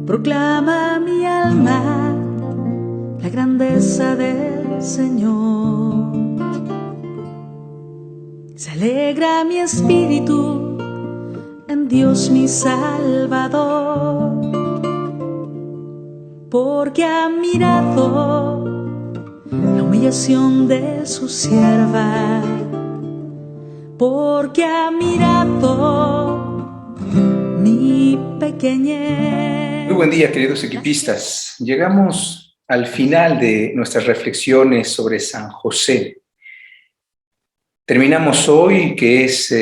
Proclama mi alma la grandeza del Señor. Se alegra mi espíritu en Dios mi Salvador, porque ha mirado la humillación de su sierva, porque ha mirado mi pequeñez. Muy buen día, queridos equipistas. Llegamos al final de nuestras reflexiones sobre San José. Terminamos hoy, que es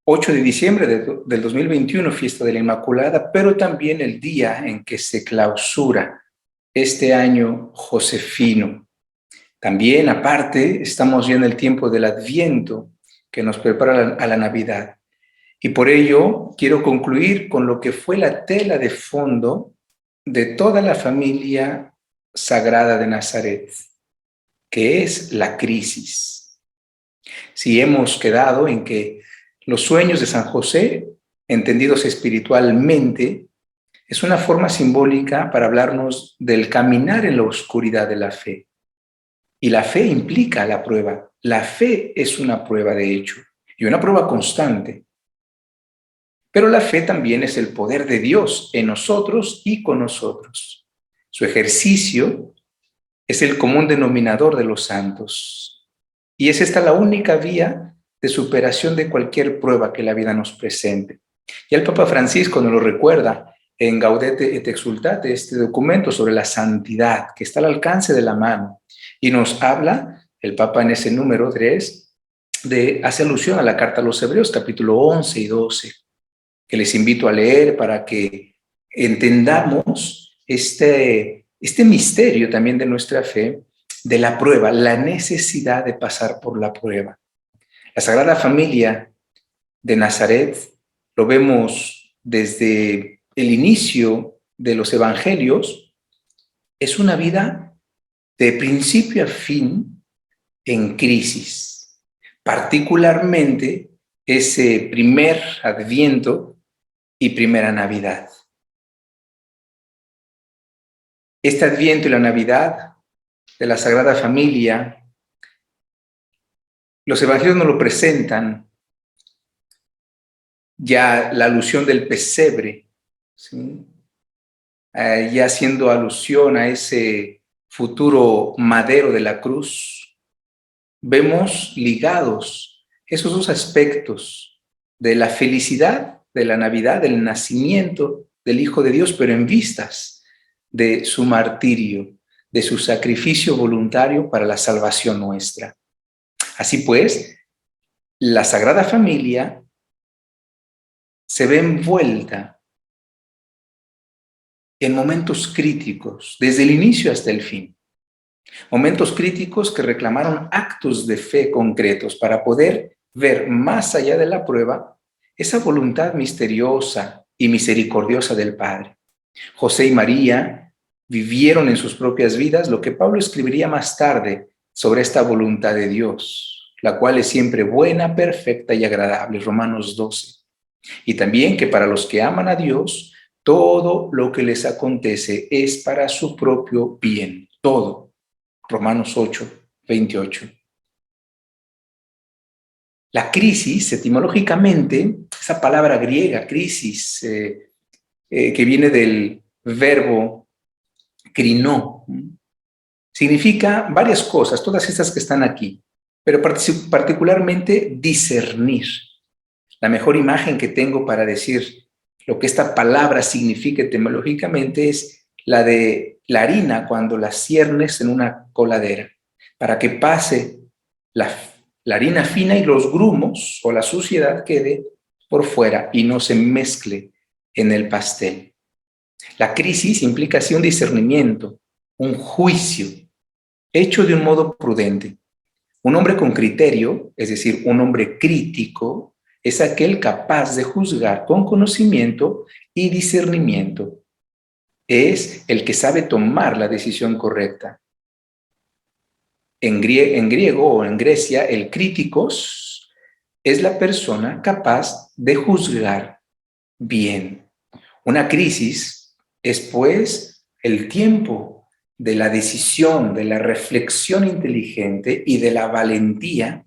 8 de diciembre del 2021, fiesta de la Inmaculada, pero también el día en que se clausura este año josefino. También, aparte, estamos ya en el tiempo del Adviento, que nos prepara a la Navidad. Y por ello quiero concluir con lo que fue la tela de fondo de toda la familia sagrada de Nazaret, que es la crisis. Si hemos quedado en que los sueños de San José, entendidos espiritualmente, es una forma simbólica para hablarnos del caminar en la oscuridad de la fe. Y la fe implica la prueba. La fe es una prueba de hecho, y una prueba constante. Pero la fe también es el poder de Dios en nosotros y con nosotros. Su ejercicio es el común denominador de los santos. Y es esta la única vía de superación de cualquier prueba que la vida nos presente. Y el Papa Francisco nos lo recuerda en Gaudete et Exsultate, este documento sobre la santidad que está al alcance de la mano. Y nos habla, el Papa en ese número 3, hace alusión a la carta a los Hebreos, capítulo 11 y 12. Que les invito a leer para que entendamos este misterio también de nuestra fe, de la prueba, la necesidad de pasar por la prueba. La Sagrada Familia de Nazaret lo vemos desde el inicio de los evangelios, es una vida de principio a fin en crisis, particularmente ese primer Adviento y primera Navidad. Este Adviento y la Navidad de la Sagrada Familia, los evangelios nos lo presentan ya la alusión del pesebre, ¿sí? Ya haciendo alusión a ese futuro madero de la cruz. Vemos ligados esos dos aspectos de la felicidad de la Navidad, del nacimiento del Hijo de Dios, pero en vistas de su martirio, de su sacrificio voluntario para la salvación nuestra. Así pues, la Sagrada Familia se ve envuelta en momentos críticos, desde el inicio hasta el fin. Momentos críticos que reclamaron actos de fe concretos para poder ver más allá de la prueba esa voluntad misteriosa y misericordiosa del Padre. José y María vivieron en sus propias vidas lo que Pablo escribiría más tarde sobre esta voluntad de Dios, la cual es siempre buena, perfecta y agradable, Romanos 12. Y también que para los que aman a Dios, todo lo que les acontece es para su propio bien, todo, Romanos 8, 28. La crisis, etimológicamente, esa palabra griega, crisis, que viene del verbo crinó, significa varias cosas, todas estas que están aquí, pero particularmente discernir. La mejor imagen que tengo para decir lo que esta palabra significa etimológicamente es la de la harina cuando la ciernes en una coladera, para que pase la harina fina y los grumos o la suciedad quede por fuera y no se mezcle en el pastel. La crisis implica así un discernimiento, un juicio, hecho de un modo prudente. Un hombre con criterio, es decir, un hombre crítico, es aquel capaz de juzgar con conocimiento y discernimiento. Es el que sabe tomar la decisión correcta. En griego o en Grecia, el críticos es la persona capaz de juzgar bien. Una crisis Es pues el tiempo de la decisión, de la reflexión inteligente y de la valentía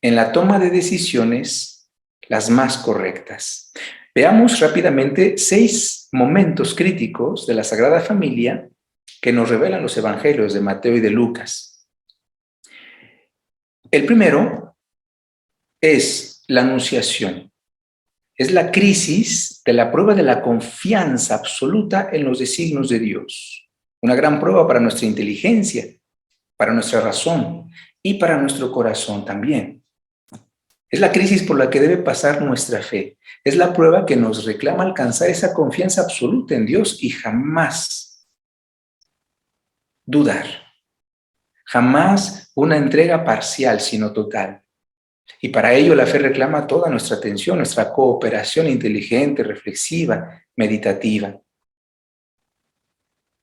en la toma de decisiones las más correctas. Veamos rápidamente 6 momentos críticos de la Sagrada Familia que nos revelan los evangelios de Mateo y de Lucas. El primero es la anunciación. Es la crisis de la prueba de la confianza absoluta en los designios de Dios. Una gran prueba para nuestra inteligencia, para nuestra razón y para nuestro corazón también. Es la crisis por la que debe pasar nuestra fe. Es la prueba que nos reclama alcanzar esa confianza absoluta en Dios y jamás dudar. Jamás una entrega parcial, sino total. Y para ello la fe reclama toda nuestra atención, nuestra cooperación inteligente, reflexiva, meditativa.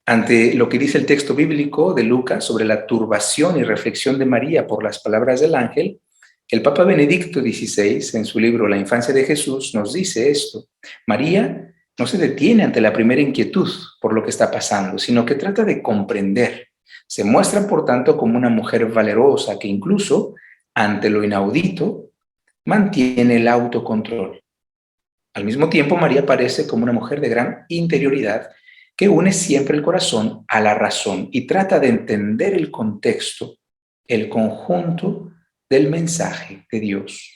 Ante lo que dice el texto bíblico de Lucas sobre la turbación y reflexión de María por las palabras del ángel, el Papa Benedicto XVI, en su libro La infancia de Jesús, nos dice esto: María no se detiene ante la primera inquietud por lo que está pasando, sino que trata de comprender. Se muestra, por tanto, como una mujer valerosa que incluso, ante lo inaudito, mantiene el autocontrol. Al mismo tiempo, María aparece como una mujer de gran interioridad que une siempre el corazón a la razón y trata de entender el contexto, el conjunto del mensaje de Dios.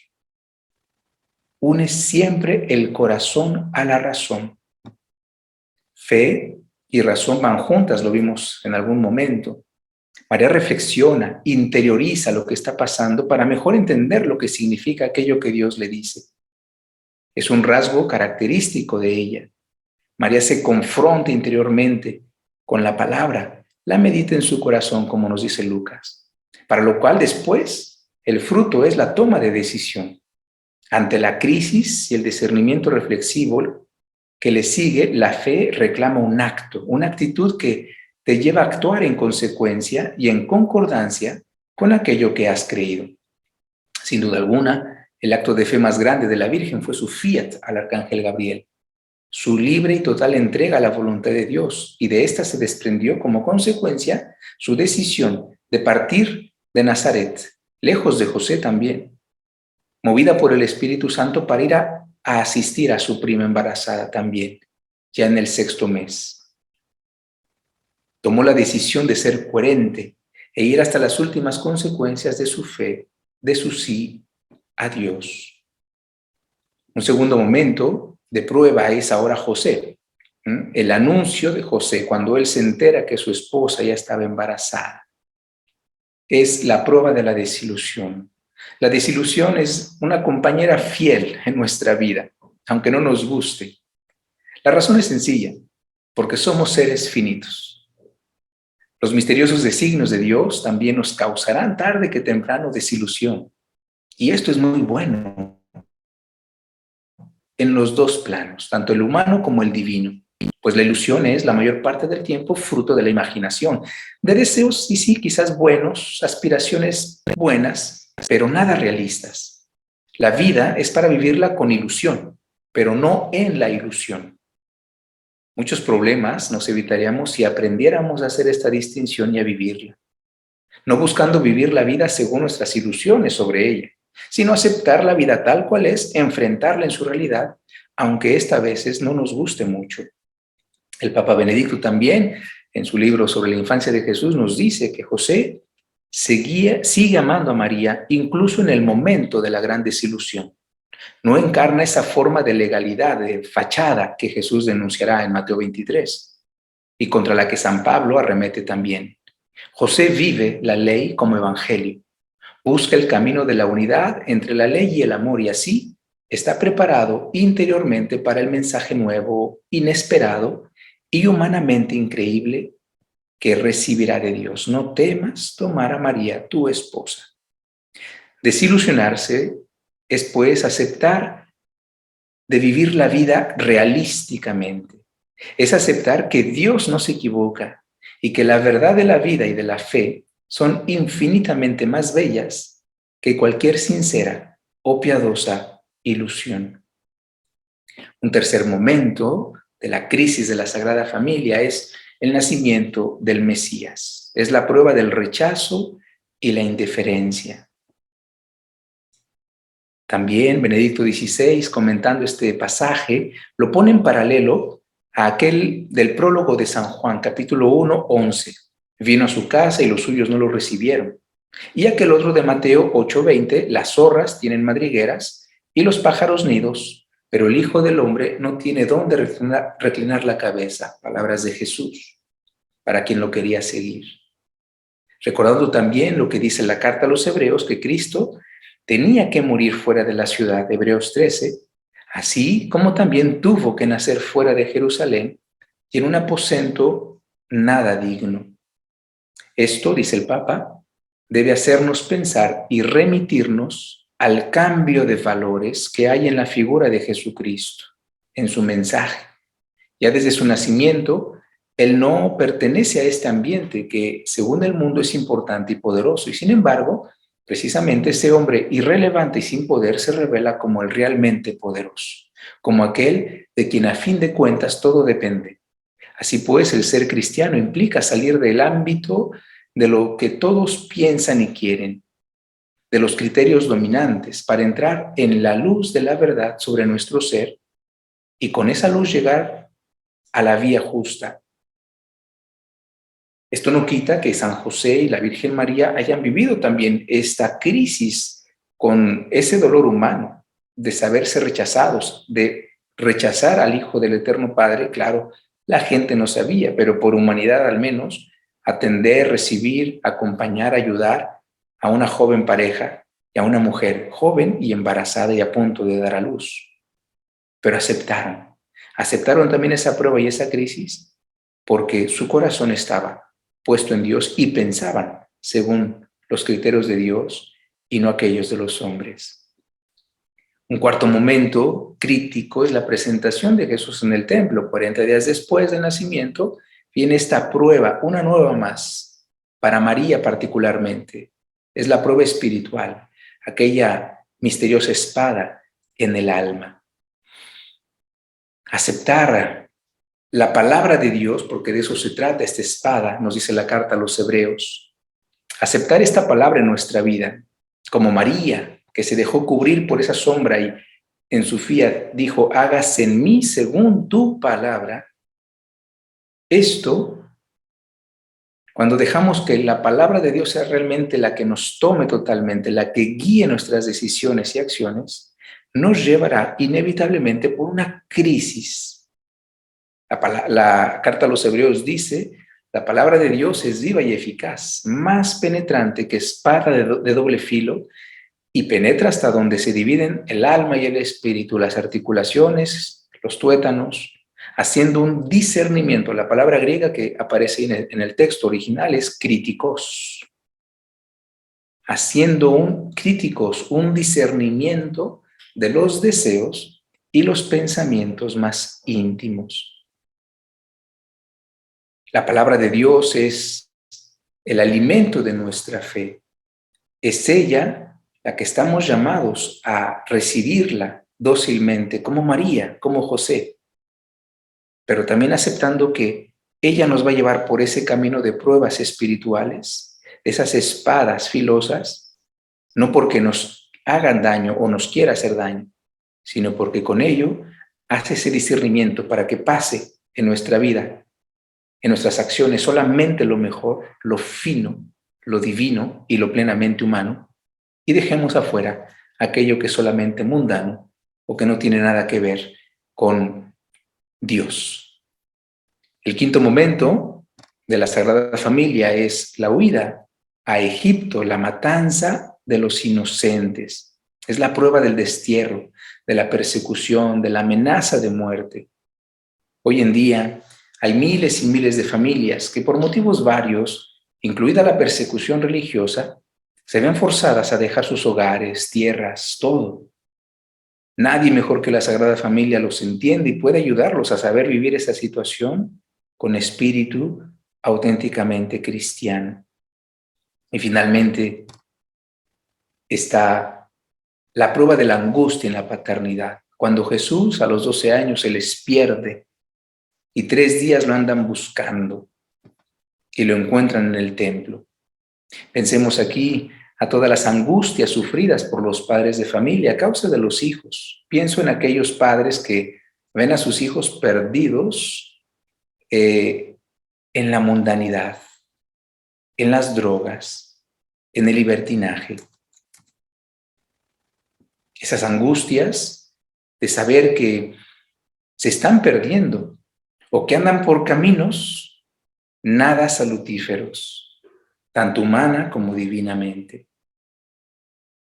Une siempre el corazón a la razón. Fe y razón van juntas, lo vimos en algún momento. María reflexiona, interioriza lo que está pasando para mejor entender lo que significa aquello que Dios le dice. Es un rasgo característico de ella. María se confronta interiormente con la palabra, la medita en su corazón, como nos dice Lucas, para lo cual después el fruto es la toma de decisión. Ante la crisis y el discernimiento reflexivo que le sigue, la fe reclama un acto, una actitud que te lleva a actuar en consecuencia y en concordancia con aquello que has creído. Sin duda alguna, el acto de fe más grande de la Virgen fue su fiat al arcángel Gabriel, su libre y total entrega a la voluntad de Dios, y de esta se desprendió como consecuencia su decisión de partir de Nazaret, lejos de José también, movida por el Espíritu Santo para ir a asistir a su prima embarazada también, ya en el 6º mes. Tomó la decisión de ser coherente e ir hasta las últimas consecuencias de su fe, de su sí a Dios. Un segundo momento de prueba es ahora José. El anuncio de José cuando él se entera que su esposa ya estaba embarazada. Es la prueba de la desilusión. La desilusión es una compañera fiel en nuestra vida, aunque no nos guste. La razón es sencilla, porque somos seres finitos. Los misteriosos designios de Dios también nos causarán tarde que temprano desilusión. Y esto es muy bueno en los dos planos, tanto el humano como el divino. Pues la ilusión es, la mayor parte del tiempo, fruto de la imaginación, de deseos, y sí, quizás buenos, aspiraciones buenas, pero nada realistas. La vida es para vivirla con ilusión, pero no en la ilusión. Muchos problemas nos evitaríamos si aprendiéramos a hacer esta distinción y a vivirla, no buscando vivir la vida según nuestras ilusiones sobre ella, sino aceptar la vida tal cual es, enfrentarla en su realidad, aunque esta a veces no nos guste mucho. El Papa Benedicto también, en su libro sobre la infancia de Jesús, nos dice que José sigue amando a María incluso en el momento de la gran desilusión. No encarna esa forma de legalidad, de fachada que Jesús denunciará en Mateo 23 y contra la que San Pablo arremete también. José vive la ley como evangelio, busca el camino de la unidad entre la ley y el amor y así está preparado interiormente para el mensaje nuevo, inesperado y humanamente increíble que recibirá de Dios. No temas tomar a María, tu esposa. Desilusionarse es pues aceptar de vivir la vida realísticamente. Es aceptar que Dios no se equivoca y que la verdad de la vida y de la fe son infinitamente más bellas que cualquier sincera o piadosa ilusión. Un tercer momento de la crisis de la Sagrada Familia es el nacimiento del Mesías. Es la prueba del rechazo y la indiferencia. También Benedicto XVI, comentando este pasaje, lo pone en paralelo a aquel del prólogo de San Juan, capítulo 1, 11. Vino a su casa y los suyos no lo recibieron. Y aquel otro de Mateo 8, 20, las zorras tienen madrigueras y los pájaros nidos, pero el Hijo del Hombre no tiene dónde reclinar la cabeza. Palabras de Jesús, para quien lo quería seguir. Recordando también lo que dice la carta a los Hebreos, que Cristo tenía que morir fuera de la ciudad, Hebreos 13, así como también tuvo que nacer fuera de Jerusalén y en un aposento nada digno. Esto, dice el Papa, debe hacernos pensar y remitirnos al cambio de valores que hay en la figura de Jesucristo, en su mensaje. Ya desde su nacimiento, Él no pertenece a este ambiente que, según el mundo, es importante y poderoso, y sin embargo, precisamente ese hombre irrelevante y sin poder se revela como el realmente poderoso, como aquel de quien a fin de cuentas todo depende. Así pues, el ser cristiano implica salir del ámbito de lo que todos piensan y quieren, de los criterios dominantes, para entrar en la luz de la verdad sobre nuestro ser y con esa luz llegar a la vía justa. Esto no quita que San José y la Virgen María hayan vivido también esta crisis con ese dolor humano de saberse rechazados, de rechazar al Hijo del Eterno Padre. Claro, la gente no sabía, pero por humanidad al menos, atender, recibir, acompañar, ayudar a una joven pareja y a una mujer joven y embarazada y a punto de dar a luz. Pero aceptaron también esa prueba y esa crisis porque su corazón estaba puesto en Dios y pensaban según los criterios de Dios y no aquellos de los hombres. Un cuarto momento crítico es la presentación de Jesús en el templo. 40 días después del nacimiento viene esta prueba, una nueva más, para María particularmente. Es la prueba espiritual, aquella misteriosa espada en el alma. Aceptar la palabra de Dios, porque de eso se trata esta espada, nos dice la carta a los Hebreos. Aceptar esta palabra en nuestra vida, como María, que se dejó cubrir por esa sombra y en su fiat dijo, hágase en mí según tu palabra. Esto, cuando dejamos que la palabra de Dios sea realmente la que nos tome totalmente, la que guíe nuestras decisiones y acciones, nos llevará inevitablemente por una crisis. La carta a los Hebreos dice, la palabra de Dios es viva y eficaz, más penetrante que espada de doble filo, y penetra hasta donde se dividen el alma y el espíritu, las articulaciones, los tuétanos, haciendo un discernimiento. La palabra griega que aparece en el texto original es críticos. Haciendo un discernimiento de los deseos y los pensamientos más íntimos. La palabra de Dios es el alimento de nuestra fe. Es ella la que estamos llamados a recibirla dócilmente, como María, como José, pero también aceptando que ella nos va a llevar por ese camino de pruebas espirituales, esas espadas filosas, no porque nos hagan daño o nos quiera hacer daño, sino porque con ello hace ese discernimiento para que pase en nuestra vida, en nuestras acciones, solamente lo mejor, lo fino, lo divino y lo plenamente humano, y dejemos afuera aquello que es solamente mundano o que no tiene nada que ver con Dios. El quinto momento de la Sagrada Familia es la huida a Egipto, la matanza de los inocentes. Es la prueba del destierro, de la persecución, de la amenaza de muerte. Hoy en día hay miles y miles de familias que por motivos varios, incluida la persecución religiosa, se ven forzadas a dejar sus hogares, tierras, todo. Nadie mejor que la Sagrada Familia los entiende y puede ayudarlos a saber vivir esa situación con espíritu auténticamente cristiano. Y finalmente está la prueba de la angustia en la paternidad. Cuando Jesús a los 12 años se les pierde y 3 días lo andan buscando y lo encuentran en el templo. Pensemos aquí a todas las angustias sufridas por los padres de familia a causa de los hijos. Pienso en aquellos padres que ven a sus hijos perdidos en la mundanidad, en las drogas, en el libertinaje. Esas angustias de saber que se están perdiendo o que andan por caminos nada salutíferos, tanto humana como divinamente.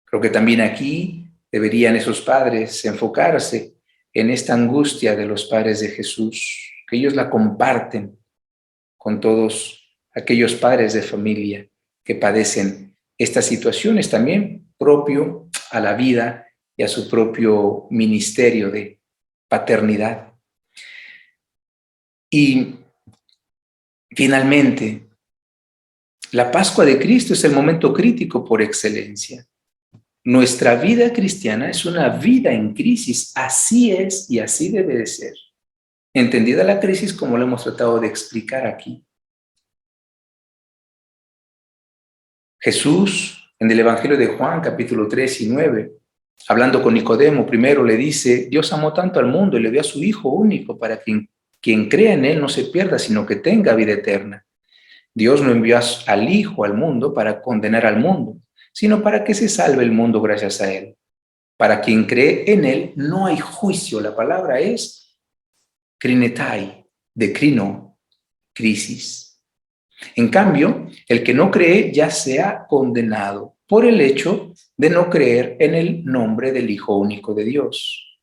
Creo que también aquí deberían esos padres enfocarse en esta angustia de los padres de Jesús, que ellos la comparten con todos aquellos padres de familia que padecen estas situaciones también propio a la vida y a su propio ministerio de paternidad. Y finalmente, la Pascua de Cristo es el momento crítico por excelencia. Nuestra vida cristiana es una vida en crisis, así es y así debe de ser. Entendida la crisis como lo hemos tratado de explicar aquí. Jesús, en el Evangelio de Juan, capítulo 3 y 9, hablando con Nicodemo, primero le dice, Dios amó tanto al mundo y le dio a su Hijo único para que quien crea en Él no se pierda, sino que tenga vida eterna. Dios no envió al Hijo al mundo para condenar al mundo, sino para que se salve el mundo gracias a Él. Para quien cree en Él no hay juicio. La palabra es krinetai, de krino, crisis. En cambio, el que no cree ya se ha condenado por el hecho de no creer en el nombre del Hijo único de Dios.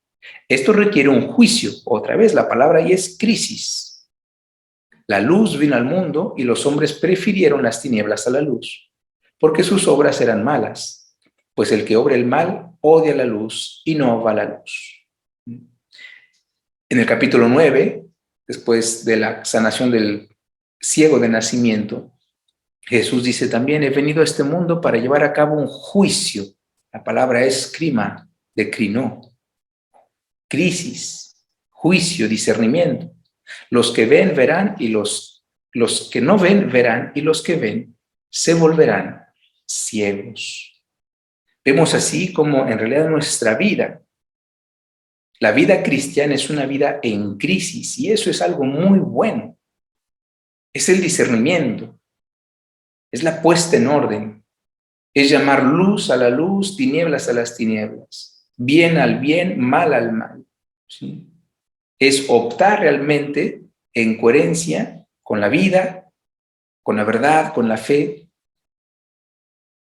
Esto requiere un juicio. Otra vez, la palabra ahí es crisis. La luz vino al mundo y los hombres prefirieron las tinieblas a la luz, porque sus obras eran malas, pues el que obra el mal odia la luz y no va a la luz. En el capítulo 9, después de la sanación del ciego de nacimiento, Jesús dice también, he venido a este mundo para llevar a cabo un juicio. La palabra es crima, de crinó. Crisis, juicio, discernimiento. Los que ven verán y los que no ven verán y los que ven se volverán ciegos. Vemos así como en realidad nuestra vida, la vida cristiana es una vida en crisis y eso es algo muy bueno. Es el discernimiento, es la puesta en orden, es llamar luz a la luz, tinieblas a las tinieblas, bien al bien, mal al mal. ¿Sí? Es optar realmente en coherencia con la vida, con la verdad, con la fe,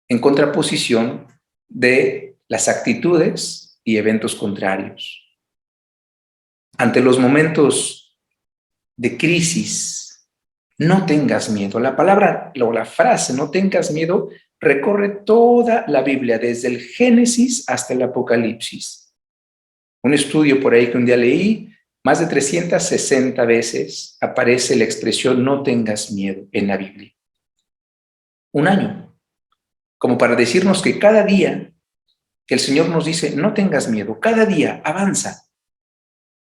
en contraposición de las actitudes y eventos contrarios. Ante los momentos de crisis, no tengas miedo. La palabra o la frase no tengas miedo recorre toda la Biblia, desde el Génesis hasta el Apocalipsis. Un estudio por ahí que un día leí, más de 360 veces aparece la expresión no tengas miedo en la Biblia. Un año, como para decirnos que cada día que el Señor nos dice no tengas miedo, cada día avanza.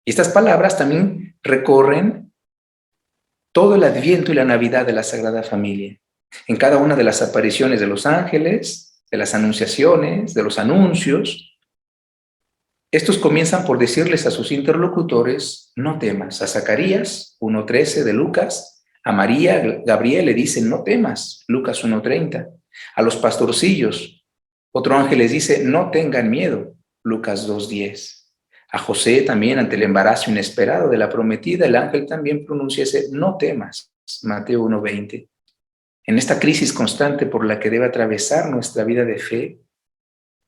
Y estas palabras también recorren todo el Adviento y la Navidad de la Sagrada Familia. En cada una de las apariciones de los ángeles, de las anunciaciones, de los anuncios, estos comienzan por decirles a sus interlocutores, no temas. A Zacarías, 1:13 de Lucas, a María, Gabriel le dicen, no temas, Lucas 1:30. A los pastorcillos, otro ángel les dice, no tengan miedo, Lucas 2:10. A José también, ante el embarazo inesperado de la prometida, el ángel también pronuncia ese no temas, Mateo 1:20. En esta crisis constante por la que debe atravesar nuestra vida de fe,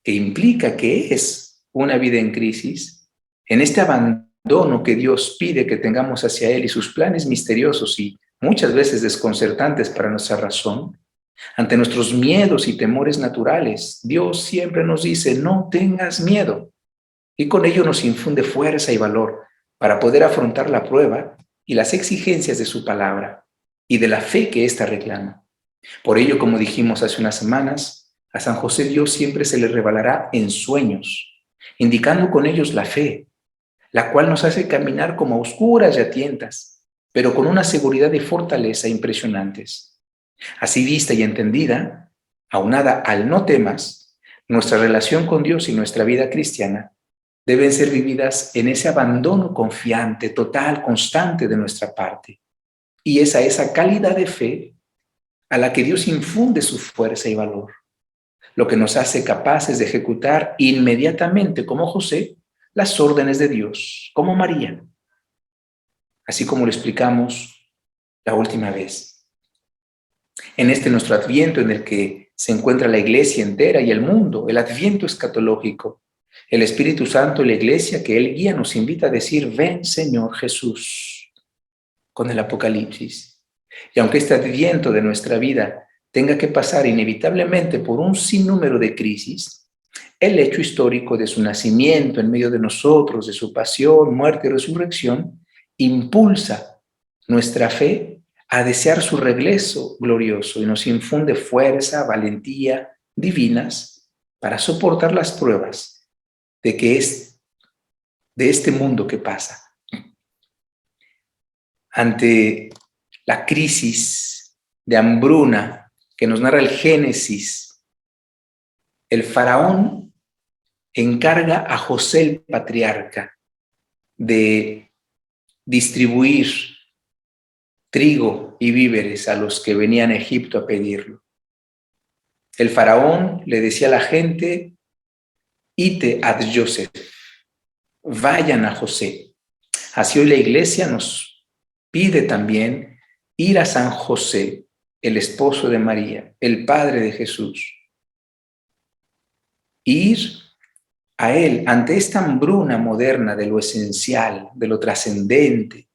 que implica que es una vida en crisis, en este abandono que Dios pide que tengamos hacia Él y sus planes misteriosos y muchas veces desconcertantes para nuestra razón, ante nuestros miedos y temores naturales, Dios siempre nos dice, no tengas miedo. Y con ello nos infunde fuerza y valor para poder afrontar la prueba y las exigencias de su palabra y de la fe que ésta reclama. Por ello, como dijimos hace unas semanas, a San José Dios siempre se le revelará en sueños, indicando con ellos la fe, la cual nos hace caminar como a oscuras y a tientas, pero con una seguridad y fortaleza impresionantes. Así vista y entendida, aunada al no temas, nuestra relación con Dios y nuestra vida cristiana deben ser vividas en ese abandono confiante, total, constante de nuestra parte. Y es a esa calidad de fe a la que Dios infunde su fuerza y valor, lo que nos hace capaces de ejecutar inmediatamente, como José, las órdenes de Dios, como María, así como lo explicamos la última vez. En este nuestro Adviento, en el que se encuentra la Iglesia entera y el mundo, el Adviento escatológico, el Espíritu Santo y la Iglesia que Él guía nos invita a decir: ven, Señor Jesús, con el Apocalipsis. Y aunque este Adviento de nuestra vida tenga que pasar inevitablemente por un sinnúmero de crisis, el hecho histórico de su nacimiento en medio de nosotros, de su pasión, muerte y resurrección, impulsa nuestra fe a desear su regreso glorioso y nos infunde fuerza, valentía divinas para soportar las pruebas de este mundo que pasa. Ante la crisis de hambruna que nos narra el Génesis, el faraón encarga a José el patriarca de distribuir trigo y víveres a los que venían a Egipto a pedirlo. El faraón le decía a la gente: ite ad Joseph, vayan a José. Así hoy la Iglesia nos pide también ir a San José, el esposo de María, el padre de Jesús. Ir a él ante esta hambruna moderna de lo esencial, de lo trascendente,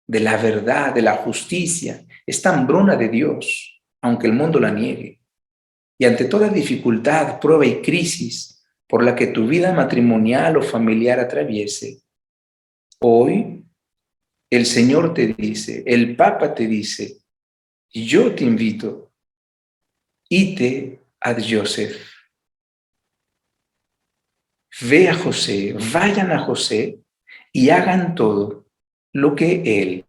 de la verdad, de la justicia, esta hambruna de Dios, aunque el mundo la niegue. Y ante toda dificultad, prueba y crisis por la que tu vida matrimonial o familiar atraviese, hoy el Señor te dice, el Papa te dice: yo te invito, ite ad Joseph. Ve a José, vayan a José y hagan todo lo que Él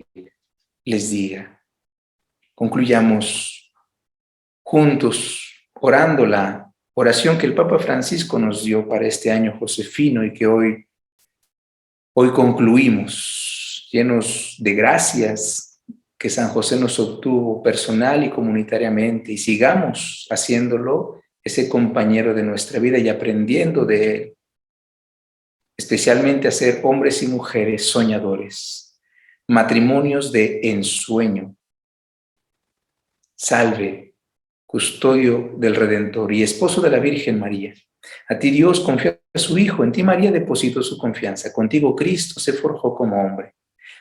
les diga. Concluyamos juntos orando la oración que el Papa Francisco nos dio para este año josefino y que hoy concluimos llenos de gracias que San José nos obtuvo personal y comunitariamente, y sigamos haciéndolo ese compañero de nuestra vida y aprendiendo de él, especialmente a ser hombres y mujeres soñadores, matrimonios de ensueño. Salve, custodio del Redentor y esposo de la Virgen María. A ti Dios confió a su Hijo, en ti María depositó su confianza. Contigo Cristo se forjó como hombre.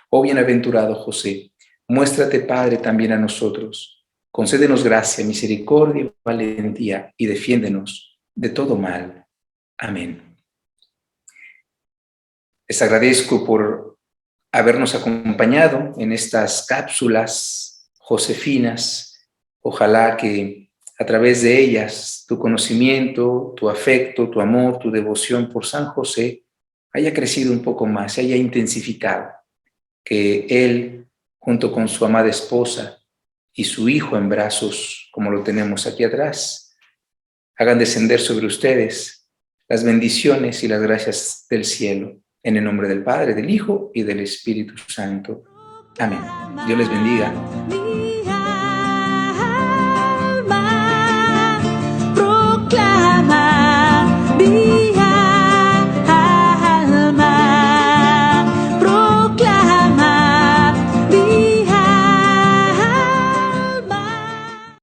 Oh bienaventurado José, muéstrate Padre también a nosotros. Concédenos gracia, misericordia y valentía y defiéndenos de todo mal. Amén. Les agradezco por habernos acompañado en estas cápsulas josefinas. Ojalá que a través de ellas tu conocimiento, tu afecto, tu amor, tu devoción por San José haya crecido un poco más, se haya intensificado. Que él, junto con su amada esposa y su hijo en brazos, como lo tenemos aquí atrás, hagan descender sobre ustedes las bendiciones y las gracias del cielo. En el nombre del Padre, del Hijo y del Espíritu Santo. Amén. Dios les bendiga.